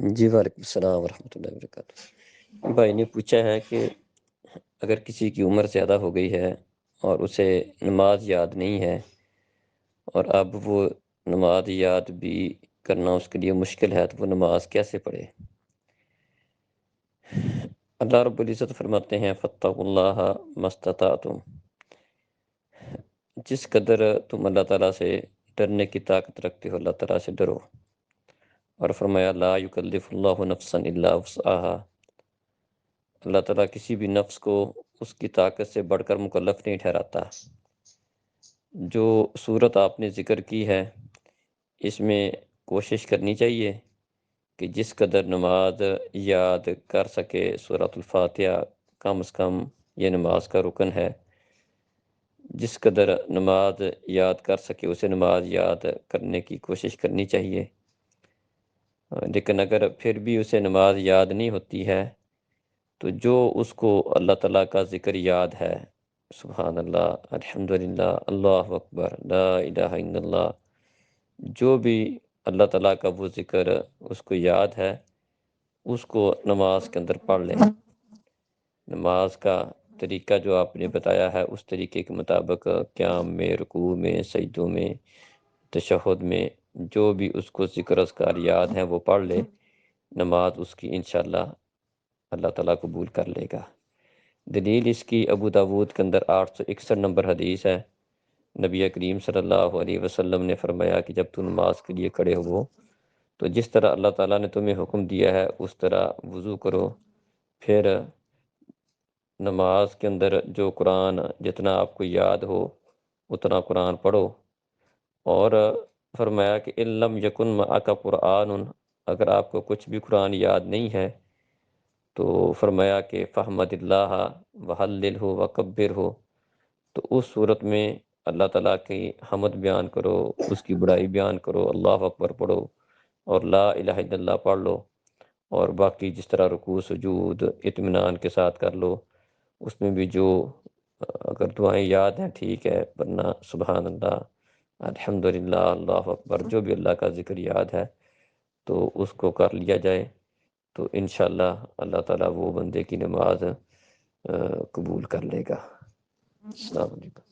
جی وعلیکم السلام ورحمۃ اللہ وبرکاتہ۔ بھائی نے پوچھا ہے کہ اگر کسی کی عمر زیادہ ہو گئی ہے اور اسے نماز یاد نہیں ہے اور اب وہ نماز یاد بھی کرنا اس کے لیے مشکل ہے، تو وہ نماز کیسے پڑھے؟ اللہ رب العزت فرماتے ہیں فاتقوا اللہ ما استطعتم، جس قدر تم اللہ تعالیٰ سے ڈرنے کی طاقت رکھتے ہو اللہ تعالیٰ سے ڈرو، اور فرمایا لا یکلف اللہ نفسا الا وسعها، اللہ تعالیٰ کسی بھی نفس کو اس کی طاقت سے بڑھ کر مکلف نہیں ٹھہراتا۔ جو صورت آپ نے ذکر کی ہے اس میں کوشش کرنی چاہیے کہ جس قدر نماز یاد کر سکے سورۃ الفاتحہ کم از کم یہ نماز کا رکن ہے، جس قدر نماز یاد کر سکے اسے نماز یاد کرنے کی کوشش کرنی چاہیے۔ لیکن اگر پھر بھی اسے نماز یاد نہیں ہوتی ہے تو جو اس کو اللہ تعالیٰ کا ذکر یاد ہے، سبحان اللہ، الحمدللہ، اللہ اکبر، لا الہ الا اللہ، جو بھی اللہ تعالیٰ کا وہ ذکر اس کو یاد ہے اس کو نماز کے اندر پڑھ لیں۔ نماز کا طریقہ جو آپ نے بتایا ہے اس طریقے کے مطابق قیام میں، رکوع میں، سجدوں میں، تشہد میں جو بھی اس کو ذکر اذکار یاد ہیں وہ پڑھ لے، نماز اس کی انشاءاللہ اللہ تعالیٰ قبول کر لے گا۔ دلیل اس کی ابو داود کے اندر 861 نمبر حدیث ہے، نبی کریم صلی اللہ علیہ وسلم نے فرمایا کہ جب تو نماز کے لیے کھڑے ہو تو جس طرح اللہ تعالیٰ نے تمہیں حکم دیا ہے اس طرح وضو کرو، پھر نماز کے اندر جو قرآن جتنا آپ کو یاد ہو اتنا قرآن پڑھو، اور فرمایا کہ ان لم یکن معک قرآن، اگر آپ کو کچھ بھی قرآن یاد نہیں ہے تو فرمایا کہ فحمد اللہ وحللہ وکبر ہو، تو اس صورت میں اللہ تعالیٰ کی حمد بیان کرو، اس کی بڑائی بیان کرو، اللہ اکبر پڑھو اور لا الہ الا اللہ پڑھ لو، اور باقی جس طرح رکوع سجود اطمینان کے ساتھ کر لو، اس میں بھی جو اگر دعائیں یاد ہیں ٹھیک ہے، ورنہ سبحان اللہ، الحمدللہ، اللہ اکبر، جو بھی اللہ کا ذکر یاد ہے تو اس کو کر لیا جائے، تو انشاءاللہ اللہ تعالیٰ وہ بندے کی نماز قبول کر لے گا۔ السلام علیکم۔